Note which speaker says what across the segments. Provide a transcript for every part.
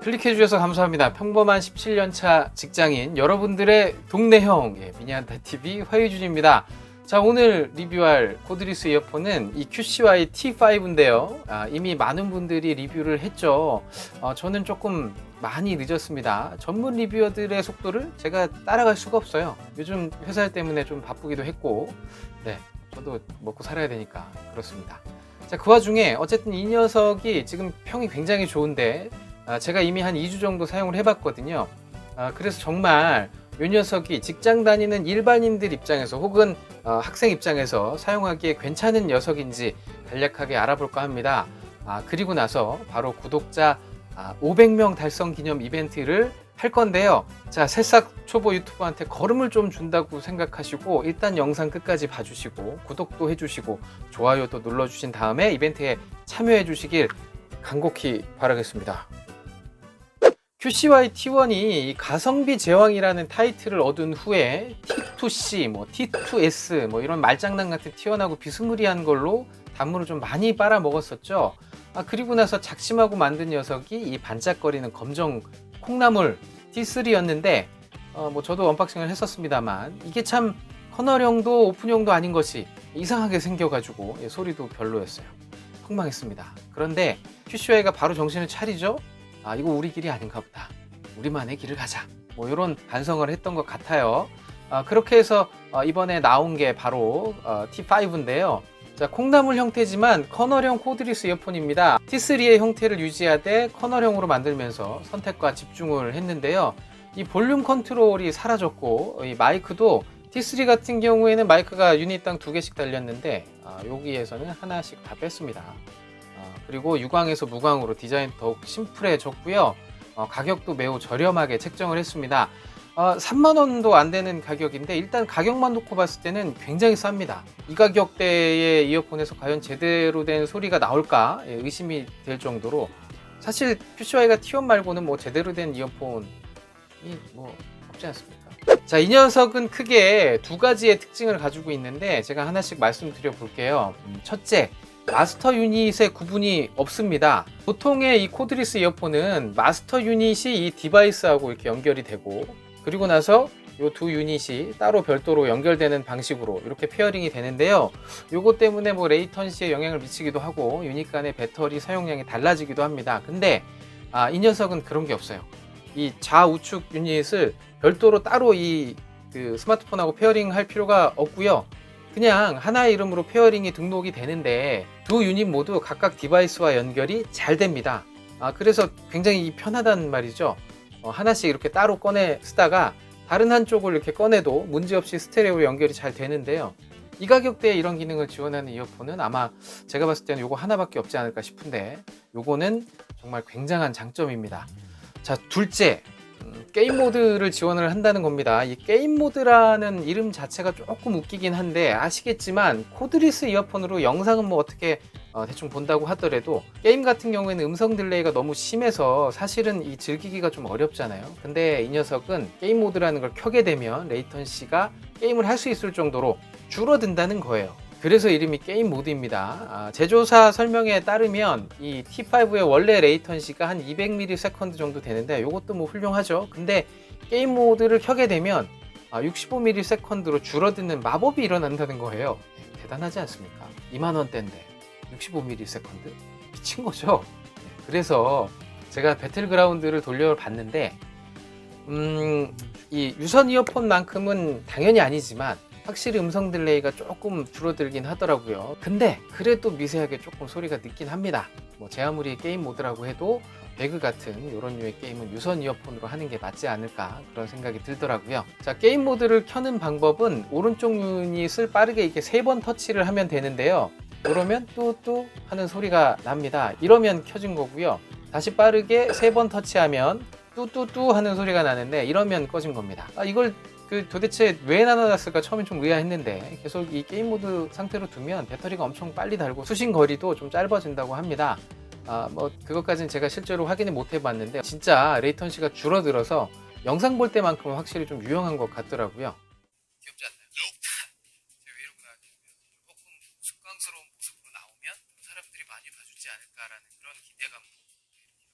Speaker 1: 클릭해 주셔서 감사합니다. 평범한 17년차 직장인 여러분들의 동네 형 미니한타TV 화유준입니다. 자, 오늘 리뷰할 코드리스 이어폰은 이 QCY T5인데요. 이미 많은 분들이 리뷰를 했죠. 저는 조금 많이 늦었습니다. 전문 리뷰어들의 속도를 제가 따라갈 수가 없어요. 요즘 회사 때문에 좀 바쁘기도 했고, 네, 저도 먹고 살아야 되니까 그렇습니다. 자, 그 와중에 어쨌든 이 녀석이 지금 평이 굉장히 좋은데 제가 이미 한 2주 정도 사용을 해봤거든요. 그래서 정말 이 녀석이 직장 다니는 일반인들 입장에서 혹은 학생 입장에서 사용하기에 괜찮은 녀석인지 간략하게 알아볼까 합니다. 그리고 나서 바로 구독자 500명 달성 기념 이벤트를 할 건데요. 자, 새싹 초보 유튜버한테 걸음을 좀 준다고 생각하시고 일단 영상 끝까지 봐주시고 구독도 해주시고 좋아요도 눌러주신 다음에 이벤트에 참여해 주시길 간곡히 바라겠습니다. QCY T1이 이 가성비 제왕이라는 타이틀을 얻은 후에 T2C, T2S 이런 말장난 같은 T1하고 비스무리한 걸로 단물을 좀 많이 빨아먹었었죠. 그리고 나서 작심하고 만든 녀석이 이 반짝거리는 검정 콩나물 T3였는데 저도 언박싱을 했었습니다만 이게 참 커널형도 오픈형도 아닌 것이 이상하게 생겨가지고 소리도 별로였어요. 폭망했습니다. 그런데 QCY가 바로 정신을 차리죠. 이거 우리 길이 아닌가 보다. 우리만의 길을 가자. 이런 반성을 했던 것 같아요. 그렇게 해서 이번에 나온 게 바로 T5인데요. 자, 콩나물 형태지만 커널형 코드리스 이어폰입니다. T3의 형태를 유지하되 커널형으로 만들면서 선택과 집중을 했는데요. 이 볼륨 컨트롤이 사라졌고 이 마이크도 T3 같은 경우에는 마이크가 유닛당 2개씩 달렸는데 여기에서는 하나씩 다 뺐습니다. 그리고 유광에서 무광으로 디자인 더욱 심플해졌고요. 가격도 매우 저렴하게 책정을 했습니다. 3만원도 안 되는 가격인데 일단 가격만 놓고 봤을 때는 굉장히 쌉니다. 이 가격대의 이어폰에서 과연 제대로 된 소리가 나올까 의심이 될 정도로 사실 QCY가 T1 말고는 제대로 된 이어폰이 없지 않습니까? 자, 이 녀석은 크게 두 가지의 특징을 가지고 있는데 제가 하나씩 말씀드려 볼게요. 첫째, 마스터 유닛의 구분이 없습니다. 보통의 이 코드리스 이어폰은 마스터 유닛이 이 디바이스하고 이렇게 연결이 되고 그리고 나서 이 두 유닛이 따로 별도로 연결되는 방식으로 이렇게 페어링이 되는데요. 요거 때문에 레이턴시에 영향을 미치기도 하고 유닛 간의 배터리 사용량이 달라지기도 합니다. 근데 이 녀석은 그런 게 없어요. 이 좌우측 유닛을 별도로 따로 이 스마트폰하고 페어링 할 필요가 없고요. 그냥 하나의 이름으로 페어링이 등록이 되는데 두 유닛 모두 각각 디바이스와 연결이 잘 됩니다. 그래서 굉장히 편하단 말이죠. 하나씩 이렇게 따로 꺼내 쓰다가 다른 한쪽을 이렇게 꺼내도 문제없이 스테레오 연결이 잘 되는데요. 이 가격대에 이런 기능을 지원하는 이어폰은 아마 제가 봤을 때는 요거 하나밖에 없지 않을까 싶은데 요거는 정말 굉장한 장점입니다. 자, 둘째, 게임 모드를 지원을 한다는 겁니다. 이 게임 모드라는 이름 자체가 조금 웃기긴 한데 아시겠지만 코드리스 이어폰으로 영상은 어떻게 대충 본다고 하더라도 게임 같은 경우에는 음성 딜레이가 너무 심해서 사실은 이 즐기기가 좀 어렵잖아요. 근데 이 녀석은 게임 모드라는 걸 켜게 되면 레이턴시가 게임을 할 수 있을 정도로 줄어든다는 거예요. 그래서 이름이 게임 모드입니다. 제조사 설명에 따르면 이 T5의 원래 레이턴시가 한 200ms 정도 되는데 이것도 훌륭하죠. 근데 게임 모드를 켜게 되면 65ms 줄어드는 마법이 일어난다는 거예요. 대단하지 않습니까? 2만원대인데 65ms? 미친 거죠. 그래서 제가 배틀그라운드를 돌려봤는데 이 유선 이어폰만큼은 당연히 아니지만 확실히 음성 딜레이가 조금 줄어들긴 하더라고요. 근데 그래도 미세하게 조금 소리가 늦긴 합니다. 제 아무리 게임 모드라고 해도 배그 같은 이런 류의 게임은 유선 이어폰으로 하는 게 맞지 않을까 그런 생각이 들더라고요. 자, 게임 모드를 켜는 방법은 오른쪽 유닛을 빠르게 이렇게 3번 터치를 하면 되는데요. 그러면 뚜뚜 하는 소리가 납니다. 이러면 켜진 거고요. 다시 빠르게 3번 터치하면 뚜뚜뚜 하는 소리가 나는데 이러면 꺼진 겁니다. 이걸 도대체 왜 나눠놨을까 처음엔 좀 의아했는데 계속 이 게임 모드 상태로 두면 배터리가 엄청 빨리 닳고 수신 거리도 좀 짧아진다고 합니다. 그것까지는 제가 실제로 확인을 못 해봤는데 진짜 레이턴시가 줄어들어서 영상 볼 때만큼은 확실히 좀 유용한 것 같더라고요. 귀엽지 않나요? 제가 왜 이러고 나왔냐면 조금 쑥스러운 모습으로 나오면 사람들이 많이 봐주지 않을까라는 그런 기대감.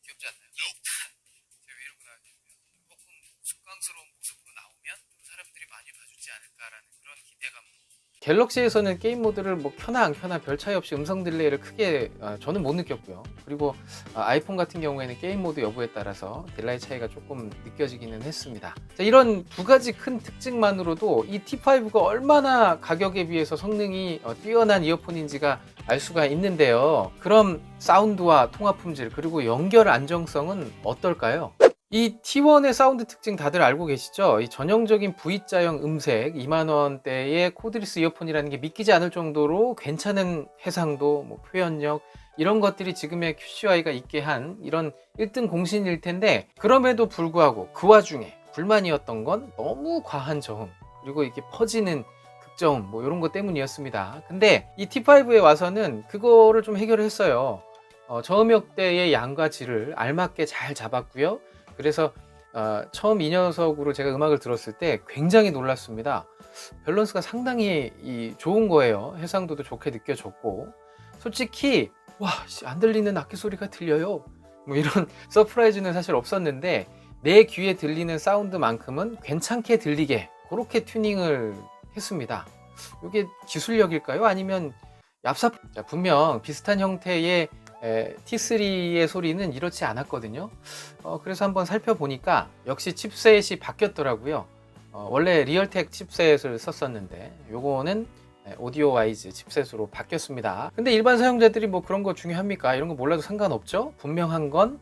Speaker 1: 귀엽지 않나요? 이러고 나면 조금 습관스러운 모습으로 나오면 사람들이 많이 봐주지 않을까라는 그런 기대감. 갤럭시에서는 게임 모드를 뭐 켜나 안 켜나 별 차이 없이 음성 딜레이를 크게 저는 못 느꼈고요. 그리고 아이폰 같은 경우에는 게임 모드 여부에 따라서 딜레이 차이가 조금 느껴지기는 했습니다. 자, 이런 두 가지 큰 특징만으로도 이 T5가 얼마나 가격에 비해서 성능이 뛰어난 이어폰인지가 알 수가 있는데요. 그럼 사운드와 통화 품질 그리고 연결 안정성은 어떨까요? 이 T1의 사운드 특징 다들 알고 계시죠? 이 전형적인 V자형 음색 2만원대의 코드리스 이어폰이라는 게 믿기지 않을 정도로 괜찮은 해상도, 뭐 표현력 이런 것들이 지금의 QCY가 있게 한 이런 1등 공신일 텐데 그럼에도 불구하고 그 와중에 불만이었던 건 너무 과한 저음 그리고 이렇게 퍼지는 극저음 뭐 이런 것 때문이었습니다. 근데 이 T5에 와서는 그거를 좀 해결을 했어요. 저음역대의 양과 질을 알맞게 잘 잡았고요. 그래서 처음 이 녀석으로 제가 음악을 들었을 때 굉장히 놀랐습니다. 밸런스가 상당히 좋은 거예요. 해상도도 좋게 느껴졌고 솔직히 와, 안 들리는 악기 소리가 들려요. 뭐 이런 서프라이즈는 사실 없었는데 내 귀에 들리는 사운드만큼은 괜찮게 들리게 그렇게 튜닝을 했습니다. 이게 기술력일까요? 아니면 얍삽? 분명 비슷한 형태의 T3의 소리는 이렇지 않았거든요. 그래서 한번 살펴보니까 역시 칩셋이 바뀌었더라고요. 원래 리얼텍 칩셋을 썼었는데 요거는 오디오 와이즈 칩셋으로 바뀌었습니다. 근데 일반 사용자들이 뭐 그런 거 중요합니까? 이런 거 몰라도 상관없죠. 분명한 건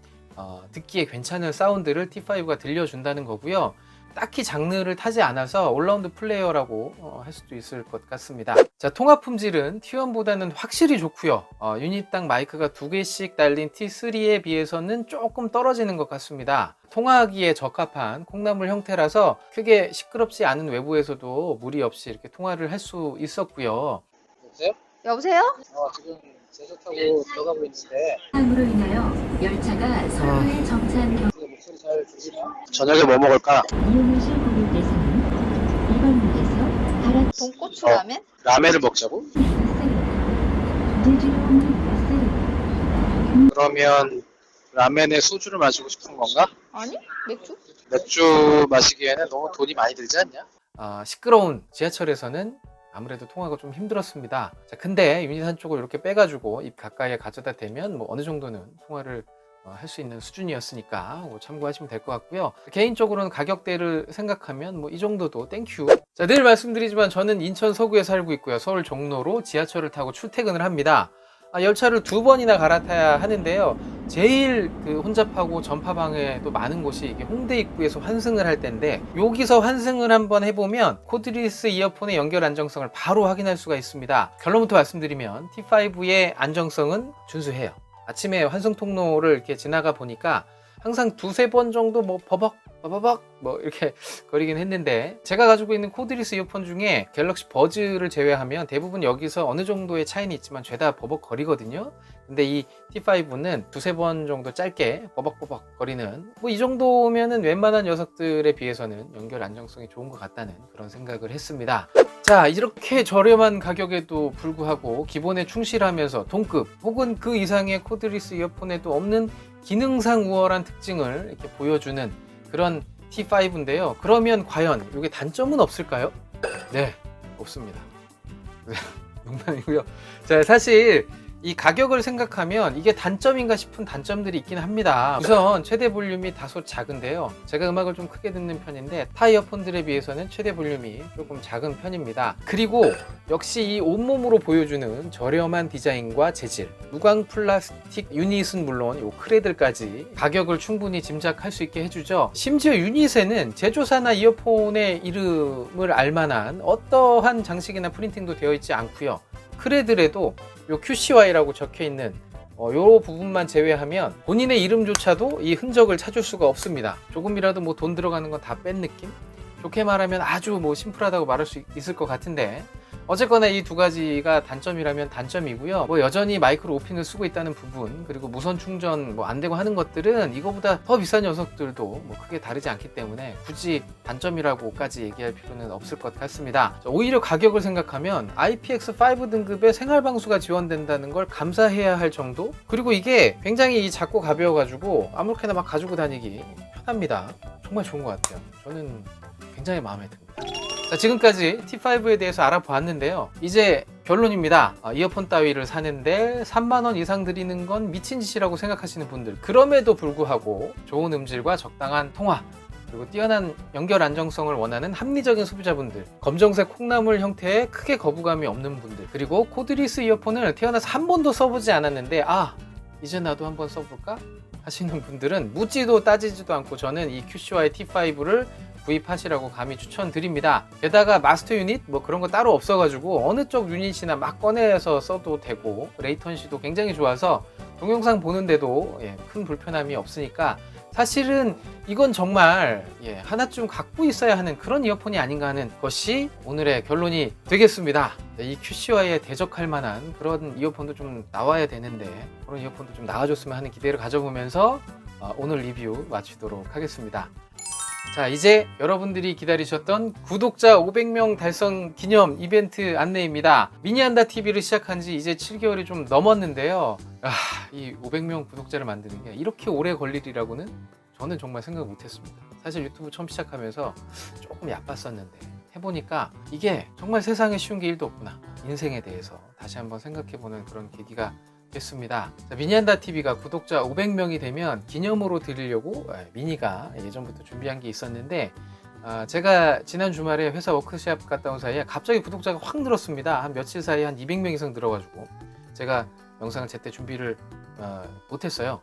Speaker 1: 듣기에 괜찮은 사운드를 T5가 들려준다는 거고요. 딱히 장르를 타지 않아서 올라운드 플레이어라고 할 수도 있을 것 같습니다. 자, 통화 품질은 T1보다는 확실히 좋고요. 유닛당 마이크가 2개씩 달린 T3에 비해서는 조금 떨어지는 것 같습니다. 통화하기에 적합한 콩나물 형태라서 크게 시끄럽지 않은 외부에서도 무리 없이 이렇게 통화를 할 수 있었고요.
Speaker 2: 여보세요?
Speaker 3: 여보세요?
Speaker 2: 지금 제주 타고 들어가고 있는데
Speaker 4: 으로 인하여 열차가 서로의 정차한 경우
Speaker 2: 목소리 잘 들리나? 저녁에 뭐 먹을까?
Speaker 4: 이용하실 고객께서는 이번 역에서 갈아
Speaker 3: 돈고추 라면?
Speaker 2: 라면을 먹자고? 그러면 라면에 소주를 마시고 싶은 건가?
Speaker 3: 아니? 맥주?
Speaker 2: 맥주 마시기에는 너무 돈이 많이 들지 않냐?
Speaker 1: 시끄러운 지하철에서는 아무래도 통화가 좀 힘들었습니다. 자, 근데 유닛 한쪽을 이렇게 빼가지고 입 가까이에 가져다 대면 뭐 어느 정도는 통화를 할 수 있는 수준이었으니까 뭐 참고하시면 될 것 같고요. 개인적으로는 가격대를 생각하면 뭐 이 정도도 땡큐. 자, 늘 말씀드리지만 저는 인천 서구에 살고 있고요. 서울 종로로 지하철을 타고 출퇴근을 합니다. 열차를 2번이나 갈아타야 하는데요. 제일 혼잡하고 전파방해도 많은 곳이 이게 홍대 입구에서 환승을 할 때인데 여기서 환승을 한번 해보면 코드리스 이어폰의 연결 안정성을 바로 확인할 수가 있습니다. 결론부터 말씀드리면 T5의 안정성은 준수해요. 아침에 환승 통로를 이렇게 지나가 보니까 항상 2-3번 정도 뭐 버벅 뭐 이렇게 거리긴 했는데 제가 가지고 있는 코드리스 이어폰 중에 갤럭시 버즈를 제외하면 대부분 여기서 어느 정도의 차이는 있지만 죄다 버벅 거리거든요. 근데 이 T5는 2-3번 정도 짧게 버벅 거리는 뭐 이 정도면은 웬만한 녀석들에 비해서는 연결 안정성이 좋은 것 같다는 그런 생각을 했습니다. 자, 이렇게 저렴한 가격에도 불구하고 기본에 충실하면서 동급 혹은 그 이상의 코드리스 이어폰에도 없는 기능상 우월한 특징을 이렇게 보여주는 그런 T5인데요. 그러면 과연 이게 단점은 없을까요? 네, 없습니다. 농담이고요. 자, 사실 이 가격을 생각하면 이게 단점인가 싶은 단점들이 있긴 합니다. 우선 최대 볼륨이 다소 작은데요. 제가 음악을 좀 크게 듣는 편인데 타 이어폰들에 비해서는 최대 볼륨이 조금 작은 편입니다. 그리고 역시 이 온몸으로 보여주는 저렴한 디자인과 재질, 무광 플라스틱 유닛은 물론 요 크레들까지 가격을 충분히 짐작할 수 있게 해주죠. 심지어 유닛에는 제조사나 이어폰의 이름을 알만한 어떠한 장식이나 프린팅도 되어 있지 않고요. 크레들에도 요 QCY라고 적혀 있는 요 부분만 제외하면 본인의 이름조차도 이 흔적을 찾을 수가 없습니다. 조금이라도 뭐 돈 들어가는 건 다 뺀 느낌? 좋게 말하면 아주 뭐 심플하다고 말할 수 있을 것 같은데 어쨌거나 이 두 가지가 단점이라면 단점이고요. 뭐 여전히 마이크로 5핀을 쓰고 있다는 부분, 그리고 무선 충전 뭐 안 되고 하는 것들은 이거보다 더 비싼 녀석들도 뭐 크게 다르지 않기 때문에 굳이 단점이라고까지 얘기할 필요는 없을 것 같습니다. 오히려 가격을 생각하면 IPX5 등급의 생활 방수가 지원된다는 걸 감사해야 할 정도. 그리고 이게 굉장히 작고 가벼워가지고 아무렇게나 막 가지고 다니기 편합니다. 정말 좋은 것 같아요. 저는 굉장히 마음에 듭니다. 자, 지금까지 T5에 대해서 알아보았는데요. 이제 결론입니다. 이어폰 따위를 사는데 3만원 이상 드리는 건 미친 짓이라고 생각하시는 분들, 그럼에도 불구하고 좋은 음질과 적당한 통화, 그리고 뛰어난 연결 안정성을 원하는 합리적인 소비자분들, 검정색 콩나물 형태에 크게 거부감이 없는 분들, 그리고 코드리스 이어폰을 태어나서 한 번도 써보지 않았는데 이제 나도 한번 써볼까? 하시는 분들은 묻지도 따지지도 않고 저는 이 QCY T5를 구입하시라고 감히 추천드립니다. 게다가 마스터 유닛 뭐 그런 거 따로 없어가지고 어느 쪽 유닛이나 막 꺼내서 써도 되고, 레이턴시도 굉장히 좋아서 동영상 보는데도 큰 불편함이 없으니까 사실은 이건 정말 하나쯤 갖고 있어야 하는 그런 이어폰이 아닌가 하는 것이 오늘의 결론이 되겠습니다. 이 QCY에 대적할 만한 그런 이어폰도 좀 나와야 되는데, 그런 이어폰도 좀 나와줬으면 하는 기대를 가져보면서 오늘 리뷰 마치도록 하겠습니다. 자, 이제 여러분들이 기다리셨던 구독자 500명 달성 기념 이벤트 안내입니다. 미니한다 TV를 시작한 지 이제 7개월이 좀 넘었는데요. 이 500명 구독자를 만드는 게 이렇게 오래 걸리리라고는 저는 정말 생각 못했습니다. 사실 유튜브 처음 시작하면서 조금 얕봤었는데 해보니까 이게 정말 세상에 쉬운 게 1도 없구나. 인생에 대해서 다시 한번 생각해보는 그런 계기가 됐습니다. 미니한다 TV가 구독자 500명이 되면 기념으로 드리려고 미니가 예전부터 준비한 게 있었는데, 제가 지난 주말에 회사 워크숍 갔다 온 사이에 갑자기 구독자가 확 늘었습니다. 한 며칠 사이에 한 200명 이상 늘어가지고 제가 영상을 제때 준비를 못했어요.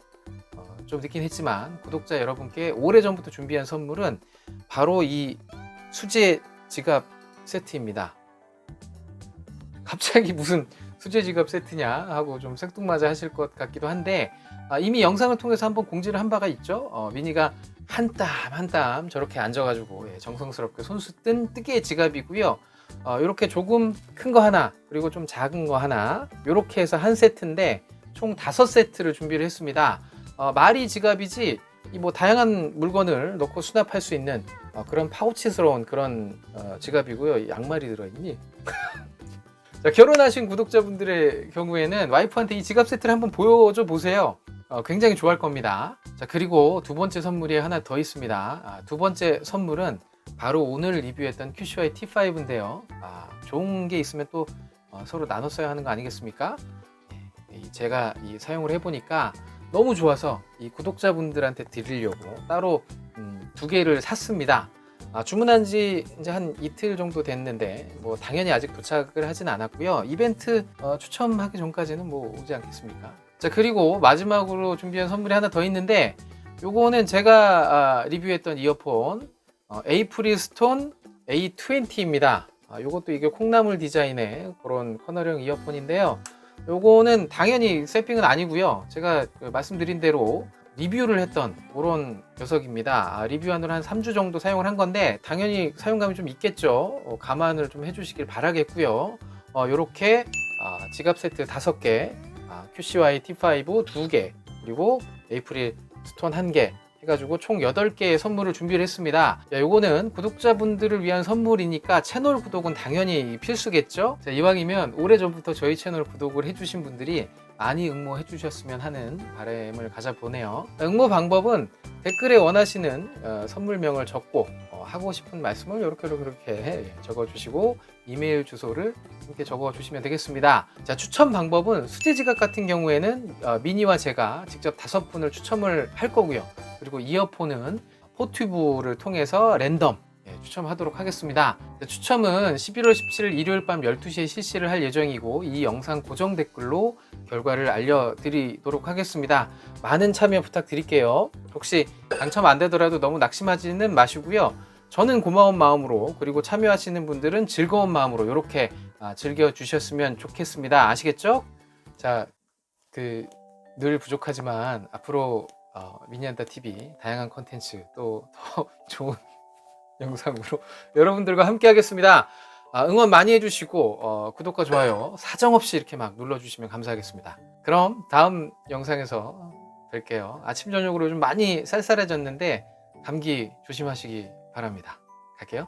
Speaker 1: 좀 늦긴 했지만 구독자 여러분께 오래전부터 준비한 선물은 바로 이 수제 지갑 세트입니다. 갑자기 무슨 수제 지갑 세트냐 하고 좀 생뚱맞아 하실 것 같기도 한데, 이미 영상을 통해서 한번 공지를 한 바가 있죠. 미니가 한 땀 한 땀 저렇게 앉아가지고 정성스럽게 손수 뜬 뜨개 지갑이고요. 이렇게 조금 큰 거 하나, 그리고 좀 작은 거 하나, 이렇게 해서 한 세트인데 총 5세트를 준비를 했습니다. 말이 지갑이지 뭐 다양한 물건을 넣고 수납할 수 있는 그런 파우치스러운 그런 지갑이고요. 양말이 들어있니? 자, 결혼하신 구독자분들의 경우에는 와이프한테 이 지갑 세트를 한번 보여줘 보세요. 굉장히 좋아할 겁니다. 자, 그리고 두 번째 선물이 하나 더 있습니다. 두 번째 선물은 바로 오늘 리뷰했던 QCY T5인데요. 좋은 게 있으면 또 서로 나눠 써야 하는 거 아니겠습니까? 제가 사용을 해보니까 너무 좋아서 이 구독자분들한테 드리려고 따로 2개를 샀습니다. 주문한 지 이제 한 이틀 정도 됐는데 뭐 당연히 아직 도착을 하진 않았고요. 이벤트 추첨하기 전까지는 뭐 오지 않겠습니까? 자, 그리고 마지막으로 준비한 선물이 하나 더 있는데, 요거는 제가 리뷰했던 이어폰 에이프리스톤 A20입니다. 요것도 이게 콩나물 디자인의 그런 커널형 이어폰인데요. 요거는 당연히 샘핑은 아니고요. 제가 말씀드린 대로 리뷰를 했던 그런 녀석입니다. 리뷰한으로 한 3주 정도 사용을 한 건데 당연히 사용감이 좀 있겠죠. 감안을 좀 해주시길 바라겠고요. 요렇게 지갑 세트 5개, QCY T5 2개, 그리고 에이프릴 스톤 1개 해가지고 총 8개의 선물을 준비를 했습니다. 요거는 구독자분들을 위한 선물이니까 채널 구독은 당연히 필수겠죠. 자, 이왕이면 오래전부터 저희 채널 구독을 해주신 분들이 많이 응모해 주셨으면 하는 바람을 가져보네요. 응모 방법은 댓글에 원하시는 선물명을 적고 하고 싶은 말씀을 이렇게 적어주시고 이메일 주소를 이렇게 적어주시면 되겠습니다. 자, 추첨 방법은 수제 지갑 같은 경우에는 미니와 제가 직접 5분을 추첨을 할 거고요. 그리고 이어폰은 포튜브를 통해서 랜덤 추첨하도록 하겠습니다. 추첨은 11월 17일 일요일 밤 12시에 실시를 할 예정이고, 이 영상 고정 댓글로 결과를 알려드리도록 하겠습니다. 많은 참여 부탁드릴게요. 혹시 당첨 안 되더라도 너무 낙심하지는 마시고요. 저는 고마운 마음으로, 그리고 참여하시는 분들은 즐거운 마음으로 이렇게 즐겨주셨으면 좋겠습니다. 아시겠죠? 자, 늘 부족하지만 앞으로 미니한다 TV 다양한 컨텐츠 또 더 좋은 영상으로 여러분들과 함께 하겠습니다. 응원 많이 해주시고 구독과 좋아요 사정없이 이렇게 막 눌러주시면 감사하겠습니다. 그럼 다음 영상에서 뵐게요. 아침 저녁으로 좀 많이 쌀쌀해졌는데 감기 조심하시기 바랍니다. 갈게요.